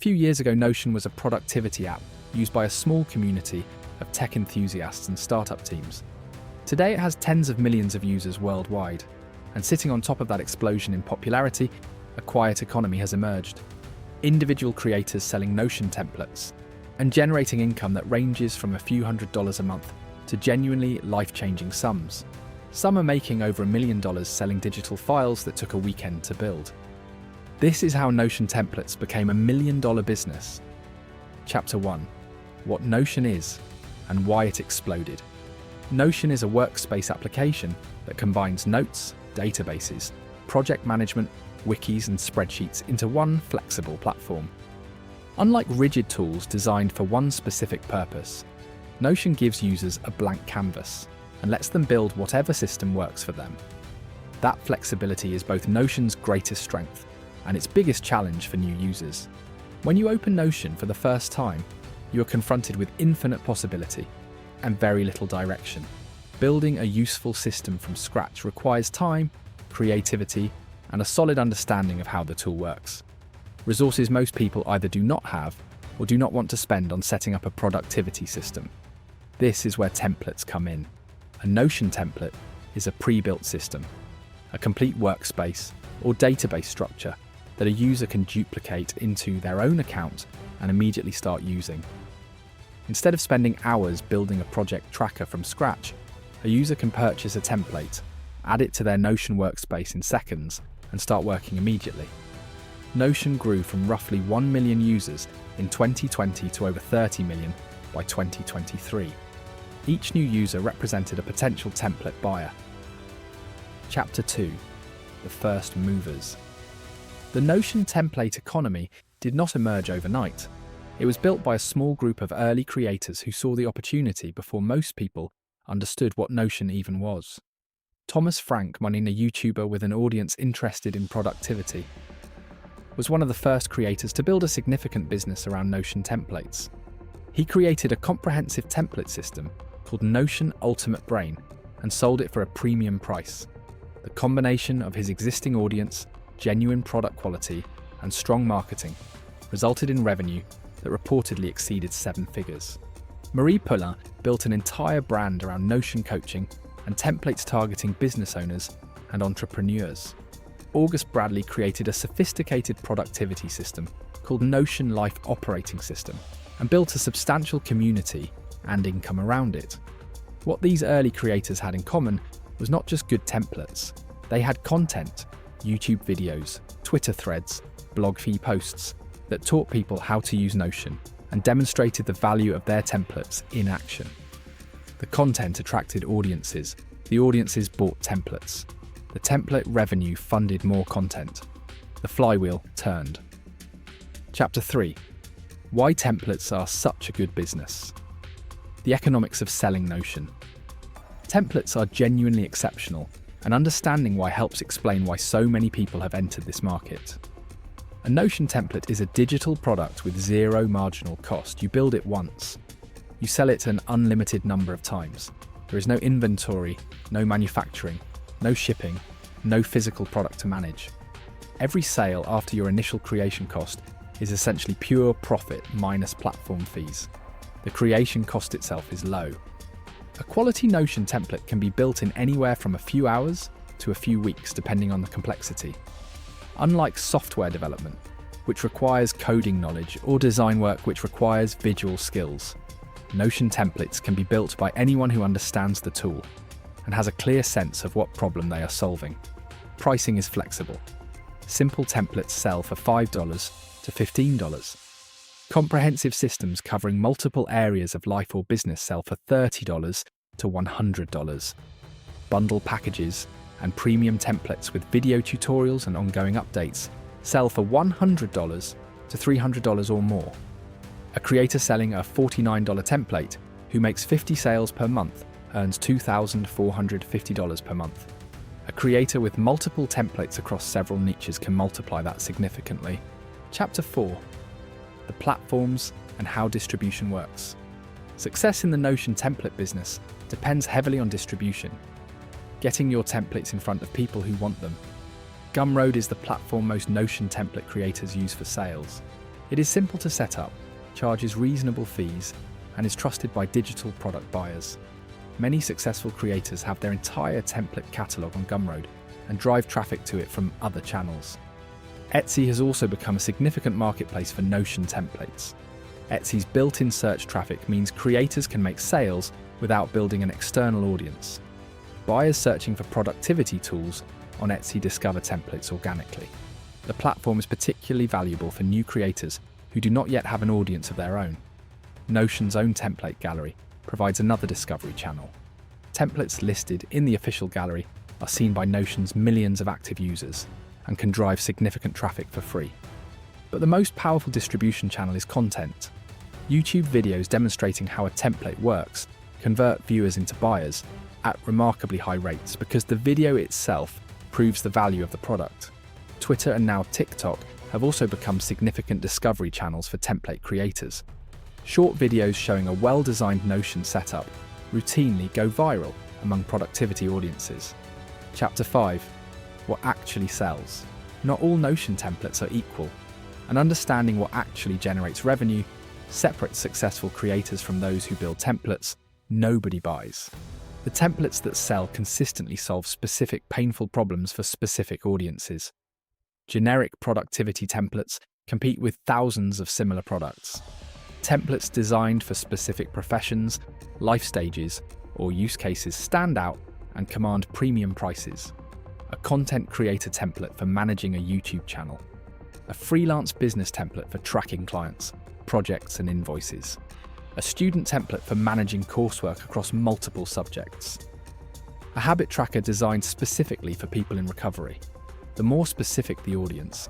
few years ago, Notion was a productivity app used by a small community of tech enthusiasts and startup teams. Today it has tens of millions of users worldwide, and sitting on top of that explosion in popularity, a quiet economy has emerged. Individual creators selling Notion templates and generating income that ranges from a few $100s a month to genuinely life-changing sums. Some are making over $1 million selling digital files that took a weekend to build. This is how Notion templates became $1 million business. Chapter 1. What Notion is and why it exploded. Notion is a workspace application that combines notes, databases, project management, wikis and spreadsheets into one flexible platform. Unlike rigid tools designed for one specific purpose, Notion gives users a blank canvas and lets them build whatever system works for them. That flexibility is both Notion's greatest strength and its biggest challenge for new users. When you open Notion for the first time, you are confronted with infinite possibility and very little direction. Building a useful system from scratch requires time, creativity, and a solid understanding of how the tool works. Resources most people either do not have or do not want to spend on setting up a productivity system. This is where templates come in. A Notion template is a pre-built system, a complete workspace or database structure that a user can duplicate into their own account and immediately start using. Instead of spending hours building a project tracker from scratch, a user can purchase a template, add it to their Notion workspace in seconds, and start working immediately. Notion grew from roughly 1 million users in 2020 to over 30 million by 2023. Each new user represented a potential template buyer. Chapter 2. The first movers. The Notion template economy did not emerge overnight. It was built by a small group of early creators who saw the opportunity before most people understood what Notion even was. Thomas Frank, a YouTuber with an audience interested in productivity, was one of the first creators to build a significant business around Notion templates. He created a comprehensive template system called Notion Ultimate Brain and sold it for a premium price. The combination of his existing audience, genuine product quality, and strong marketing resulted in revenue that reportedly exceeded 7 figures. Marie Poulin built an entire brand around Notion coaching and templates targeting business owners and entrepreneurs. August Bradley created a sophisticated productivity system called Notion Life Operating System and built a substantial community and income around it. What these early creators had in common was not just good templates. They had content, YouTube videos, Twitter threads, blog feed posts that taught people how to use Notion and demonstrated the value of their templates in action. The content attracted audiences. The audiences bought templates. The template revenue funded more content. The flywheel turned. Chapter 3. Why templates are such a good business. The economics of selling Notion. Templates are genuinely exceptional, and understanding why helps explain why so many people have entered this market. A Notion template is a digital product with zero marginal cost. You build it once. You sell it an unlimited number of times. There is no inventory, no manufacturing, no shipping, no physical product to manage. Every sale after your initial creation cost is essentially pure profit minus platform fees. The creation cost itself is low. A quality Notion template can be built in anywhere from a few hours to a few weeks, depending on the complexity. Unlike software development, which requires coding knowledge, or design work which requires visual skills, Notion templates can be built by anyone who understands the tool and has a clear sense of what problem they are solving. Pricing is flexible. Simple templates sell for $5 to $15. Comprehensive systems covering multiple areas of life or business sell for $30 to $100. Bundle packages and premium templates with video tutorials and ongoing updates sell for $100 to $300 or more. A creator selling a $49 template who makes 50 sales per month earns $2,450 per month. A creator with multiple templates across several niches can multiply that significantly. Chapter 4. The platforms and how distribution works. Success in the Notion template business depends heavily on distribution. Getting your templates in front of people who want them. Gumroad is the platform most Notion template creators use for sales. It is simple to set up, charges reasonable fees, and is trusted by digital product buyers. Many successful creators have their entire template catalog on Gumroad and drive traffic to it from other channels. Etsy has also become a significant marketplace for Notion templates. Etsy's built-in search traffic means creators can make sales without building an external audience. Buyers searching for productivity tools on Etsy discover templates organically. The platform is particularly valuable for new creators who do not yet have an audience of their own. Notion's own template gallery provides another discovery channel. Templates listed in the official gallery are seen by Notion's millions of active users and can drive significant traffic for free. But the most powerful distribution channel is content. YouTube videos demonstrating how a template works convert viewers into buyers at remarkably high rates because the video itself proves the value of the product. Twitter and now TikTok have also become significant discovery channels for template creators. Short videos showing a well-designed Notion setup routinely go viral among productivity audiences. Chapter 5. What actually sells? Not all Notion templates are equal, and understanding what actually generates revenue separates successful creators from those who build templates nobody buys. The templates that sell consistently solve specific painful problems for specific audiences. Generic productivity templates compete with thousands of similar products. Templates designed for specific professions, life stages, or use cases stand out and command premium prices. A content creator template for managing a YouTube channel. A freelance business template for tracking clients, projects, and invoices. A student template for managing coursework across multiple subjects. A habit tracker designed specifically for people in recovery. The more specific the audience,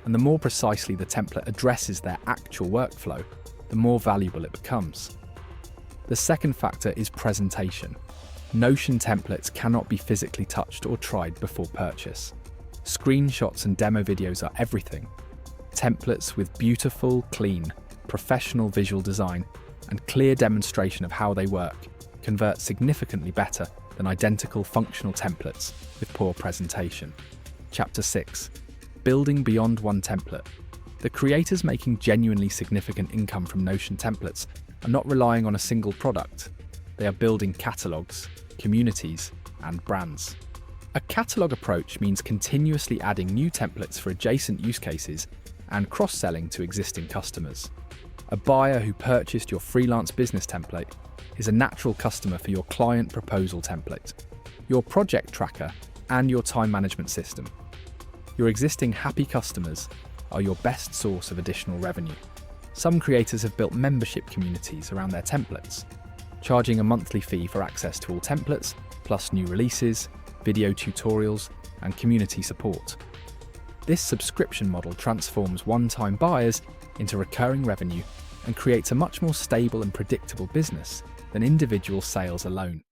and the more precisely the template addresses their actual workflow, the more valuable it becomes. The second factor is presentation. Notion templates cannot be physically touched or tried before purchase. Screenshots and demo videos are everything. Templates with beautiful, clean, professional visual design and clear demonstration of how they work convert significantly better than identical functional templates with poor presentation. Chapter 6. Building beyond one template. The creators making genuinely significant income from Notion templates are not relying on a single product. They are building catalogs, communities, and brands. A catalog approach means continuously adding new templates for adjacent use cases and cross-selling to existing customers. A buyer who purchased your freelance business template is a natural customer for your client proposal template, your project tracker, and your time management system. Your existing happy customers are your best source of additional revenue. Some creators have built membership communities around their templates, charging a monthly fee for access to all templates, plus new releases, video tutorials, and community support. This subscription model transforms one-time buyers into recurring revenue and creates a much more stable and predictable business than individual sales alone.